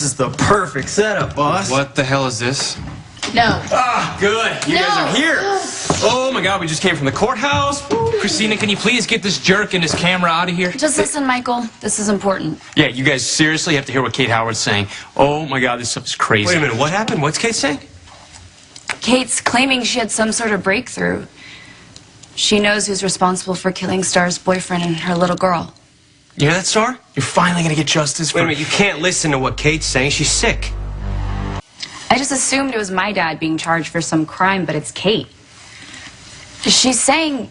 This is the perfect setup, boss. What the hell is this? No. Ah, good. You guys are here. Oh my God, we just came from the courthouse. Christina, can you please get this jerk and his camera out of here? Just listen, Michael. This is important. Yeah, you guys seriously have to hear what Kate Howard's saying. Oh my God, this stuff is crazy. Wait a minute, what happened? What's Kate saying? Kate's claiming she had some sort of breakthrough. She knows who's responsible for killing Star's boyfriend and her little girl. You hear that, Star? You're finally gonna get justice for... Wait a minute, you can't listen to what Kate's saying. She's sick. I just assumed it was my dad being charged for some crime, but it's Kate. She's saying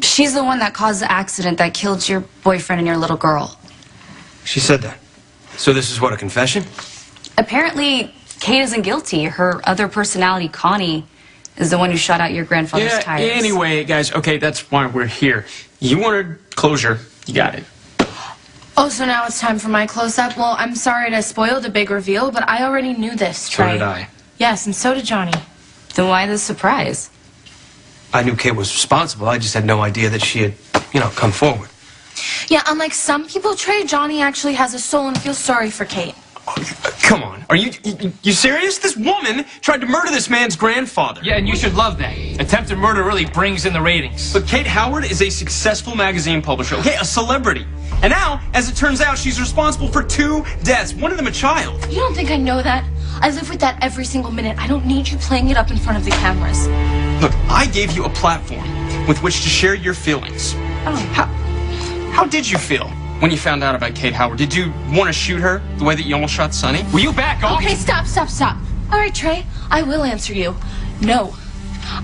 she's the one that caused the accident that killed your boyfriend and your little girl. She said that. So this is what, a confession? Apparently, Kate isn't guilty. Her other personality, Connie, is the one who shot out your grandfather's tires. Anyway, guys, okay, that's why we're here. You wanted closure. You got it. Oh, so now it's time for my close-up? Well, I'm sorry to spoil the big reveal, but I already knew this, Trey. So did I. Yes, and so did Johnny. Then why the surprise? I knew Kate was responsible. I just had no idea that she had, come forward. Yeah, unlike some people, Trey, Johnny actually has a soul and feels sorry for Kate. Come on. Are you serious? This woman tried to murder this man's grandfather. Yeah, and you should love that. Attempted murder really brings in the ratings. But Kate Howard is a successful magazine publisher, okay? A celebrity. And now, as it turns out, she's responsible for 2 deaths, one of them a child. You don't think I know that? I live with that every single minute. I don't need you playing it up in front of the cameras. Look, I gave you a platform with which to share your feelings. How did you feel when you found out about Kate Howard? Did you want to shoot her the way that you almost shot Sonny? Will you back off? Okay, stop. All right, Trey, I will answer you. No,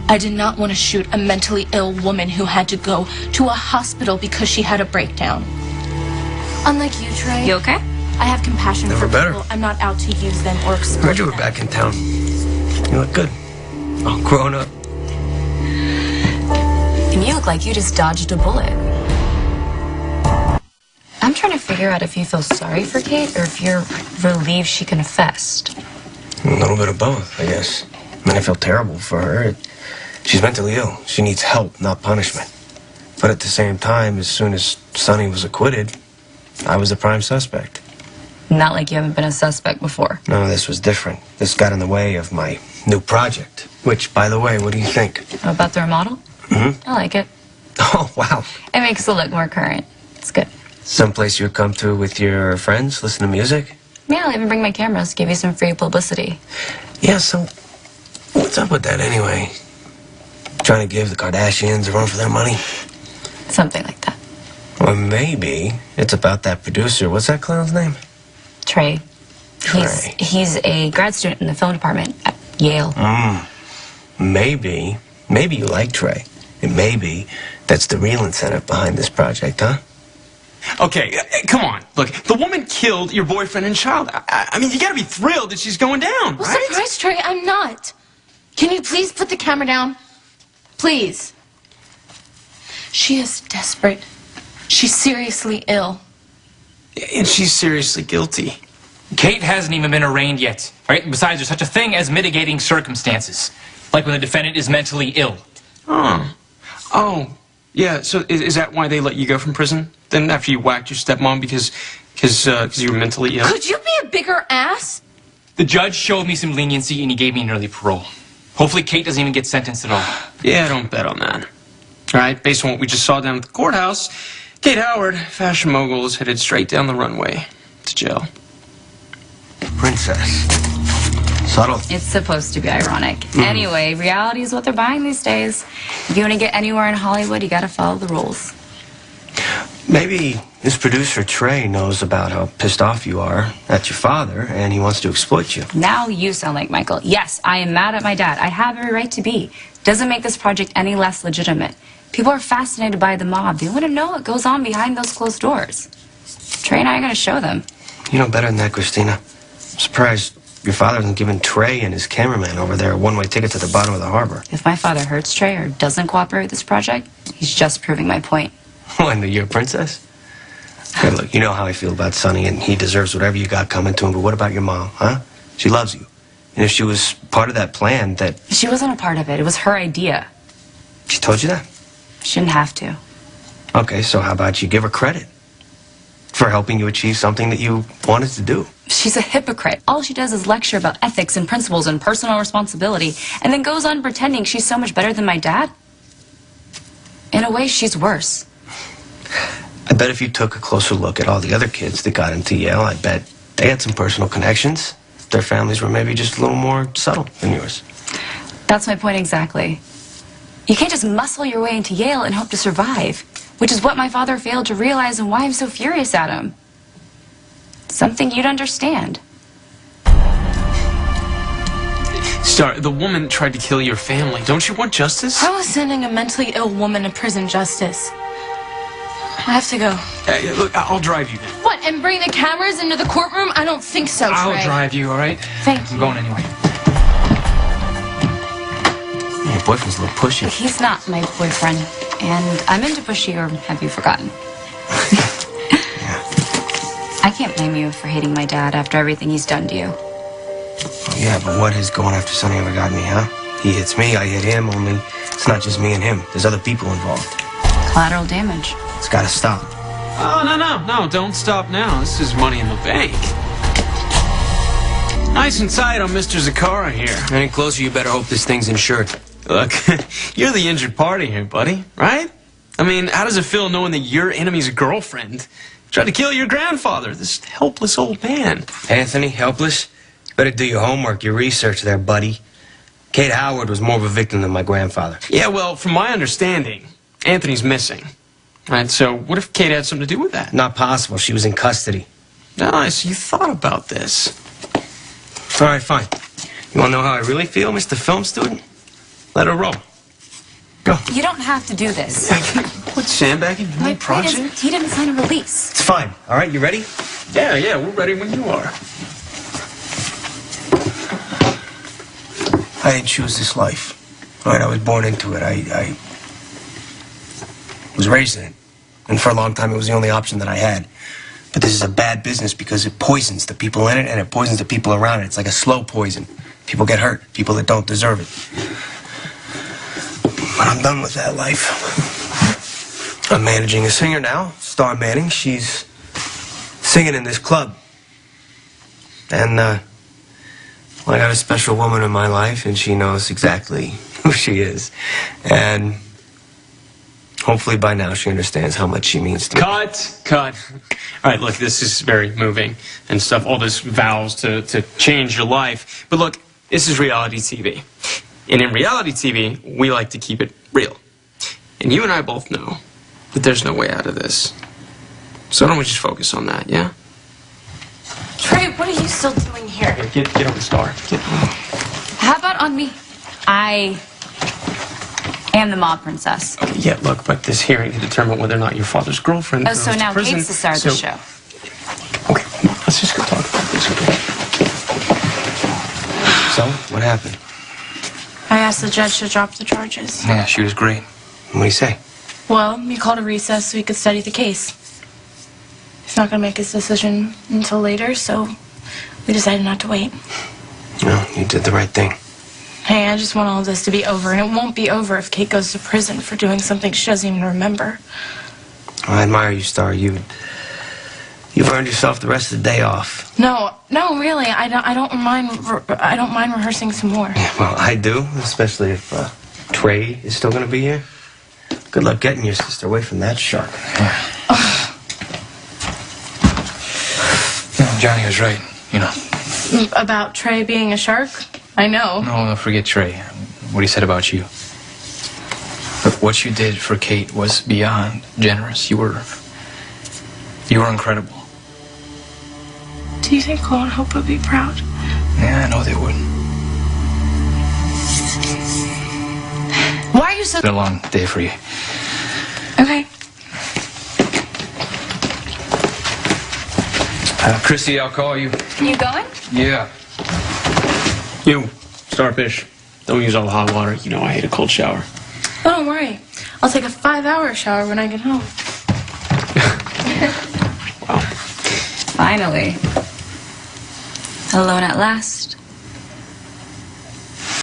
I did not want to shoot a mentally ill woman who had to go to a hospital because she had a breakdown. Unlike you, Trey. You okay? I have compassion Never for better. people. I'm not out to use them or exploit Heard you were them. back in town. You look good. All grown up. And you look like you just dodged a bullet. I'm trying to figure out if you feel sorry for Kate or if you're relieved she confessed. A little bit of both, I guess. I mean, I feel terrible for her. She's mentally ill. She needs help, not punishment. But at the same time, as soon as Sonny was acquitted, I was the prime suspect. Not like you haven't been a suspect before. No, this was different. This got in the way of my new project. Which, by the way, what do you think? About the remodel? Mm-hmm. I like it. Oh, wow. It makes it look more current. It's good. Someplace you'd come to with your friends, listen to music? Yeah, I'll even bring my cameras, give you some free publicity. Yeah, so what's up with that anyway? Trying to give the Kardashians a run for their money? Something like that. Or maybe it's about that producer. What's that clown's name? Trey. Trey. He's a grad student in the film department at Yale. Maybe you like Trey. And maybe that's the real incentive behind this project, huh? Okay, come on. Look, the woman killed your boyfriend and child. I mean, you gotta be thrilled that she's going down, Well, right? surprise, Trey, I'm not. Can you please put the camera down? Please. She is desperate. She's seriously ill. And she's seriously guilty. Kate hasn't even been arraigned yet. All right? Besides, there's such a thing as mitigating circumstances. Like when the defendant is mentally ill. Oh, yeah, so is that why they let you go from prison? Then after you whacked your stepmom because you were mentally ill? Could you be a bigger ass? The judge showed me some leniency and he gave me an early parole. Hopefully Kate doesn't even get sentenced at all. Yeah, don't bet on that. All right, based on what we just saw down at the courthouse, Kate Howard, fashion mogul, is headed straight down the runway to jail. Princess. Subtle. It's supposed to be ironic. Anyway, reality is what they're buying these days. If you want to get anywhere in Hollywood, you got to follow the rules. Maybe this producer, Trey, knows about how pissed off you are at your father, and he wants to exploit you. Now you sound like Michael. Yes, I am mad at my dad. I have every right to be. Doesn't make this project any less legitimate. People are fascinated by the mob. They want to know what goes on behind those closed doors. Trey and I are going to show them. You know better than that, Kristina. I'm surprised your father hasn't given Trey and his cameraman over there a one-way ticket to the bottom of the harbor. If my father hurts Trey or doesn't cooperate with this project, he's just proving my point. When you're a princess? Hey, look, you know how I feel about Sonny, and he deserves whatever you got coming to him, but what about your mom, huh? She loves you. And if she was part of that plan that... She wasn't a part of it. It was her idea. She told you that? She didn't have to. Okay, so how about you give her credit for helping you achieve something that you wanted to do. She's a hypocrite. All she does is lecture about ethics and principles and personal responsibility, and then goes on pretending she's so much better than my dad. In a way, she's worse. I bet if you took a closer look at all the other kids that got into Yale, I bet they had some personal connections. Their families were maybe just a little more subtle than yours. That's my point exactly. You can't just muscle your way into Yale and hope to survive, which is what my father failed to realize and why I'm so furious at him. Something you'd understand. Star, the woman tried to kill your family. Don't you want justice? How is sending a mentally ill woman to prison justice? I have to go. Hey, look, I'll drive you then. What, and bring the cameras into the courtroom? I don't think so, Trey. I'll drive you, all right? Thank you. I'm going anyway. Your boyfriend's a little pushy. He's not my boyfriend, and I'm into pushy, or have you forgotten? I can't blame you for hating my dad after everything he's done to you. Yeah, but what has going after Sonny ever got me, huh? He hits me, I hit him, only it's not just me and him. There's other people involved. Collateral damage. It's gotta stop. Oh, no, don't stop now. This is money in the bank. Nice and tight on Mr. Zakara here. Any closer, you better hope this thing's insured. Look, you're the injured party here, buddy, right? I mean, how does it feel knowing that your enemy's girlfriend tried to kill your grandfather, this helpless old man? Anthony, helpless? Better do your homework, your research there, buddy. Kate Howard was more of a victim than my grandfather. Yeah, well, from my understanding, Anthony's missing. Right, so what if Kate had something to do with that? Not possible. She was in custody. Nice, you thought about this. All right, fine. You want to know how I really feel, Mr. Film Student? Let her roll. Go. You don't have to do this. What, sandbagging? My My point is, project? he didn't sign a release. It's fine. All right, you ready? Yeah, we're ready when you are. I didn't choose this life. All right, I was born into it. I was raised in it. And for a long time, it was the only option that I had. But this is a bad business because it poisons the people in it and it poisons the people around it. It's like a slow poison. People get hurt. People that don't deserve it. But I'm done with that life. I'm managing a singer now, Star Manning. She's singing in this club. And, well, I got a special woman in my life, and she knows exactly who she is. And hopefully by now she understands how much she means to me. Cut. All right, look, this is very moving and stuff, all this vows to change your life. But look, this is reality TV. And in reality TV, we like to keep it real. And you and I both know that there's no way out of this. So why don't we just focus on that, yeah? Trey, what are you still doing here? Get on the Star. Get on. How about on me? I am the mob princess. Okay, yeah, look, but this hearing to determine whether or not your father's girlfriend Oh, goes so to now prison. Kate's the star of the show. Okay, let's just go talk about this, okay? So, what happened? I asked the judge to drop the charges. Yeah, she was great. What do you say? Well, he called a recess so he could study the case. He's not going to make his decision until later, so we decided not to wait. Well, you did the right thing. Hey, I just want all this to be over, and it won't be over if Kate goes to prison for doing something she doesn't even remember. I admire you, Star. You've earned yourself the rest of the day off. No, really, I don't mind rehearsing some more. Well, I do, especially if Trey is still going to be here. Good luck getting your sister away from that shark. No, Johnny was right, you know. About Trey being a shark? I know. No, forget Trey. What he said about you. Look, what you did for Kate was beyond generous. You were incredible. Do you think Cole and Hope would be proud? Yeah, I know they would. Why are you so... It's been a long day for you. Okay. Christy, I'll call you. You going? Yeah. You, Starfish, don't use all the hot water. You know I hate a cold shower. Oh, don't worry. I'll take a 5-hour shower when I get home. Wow. Finally. Alone at last.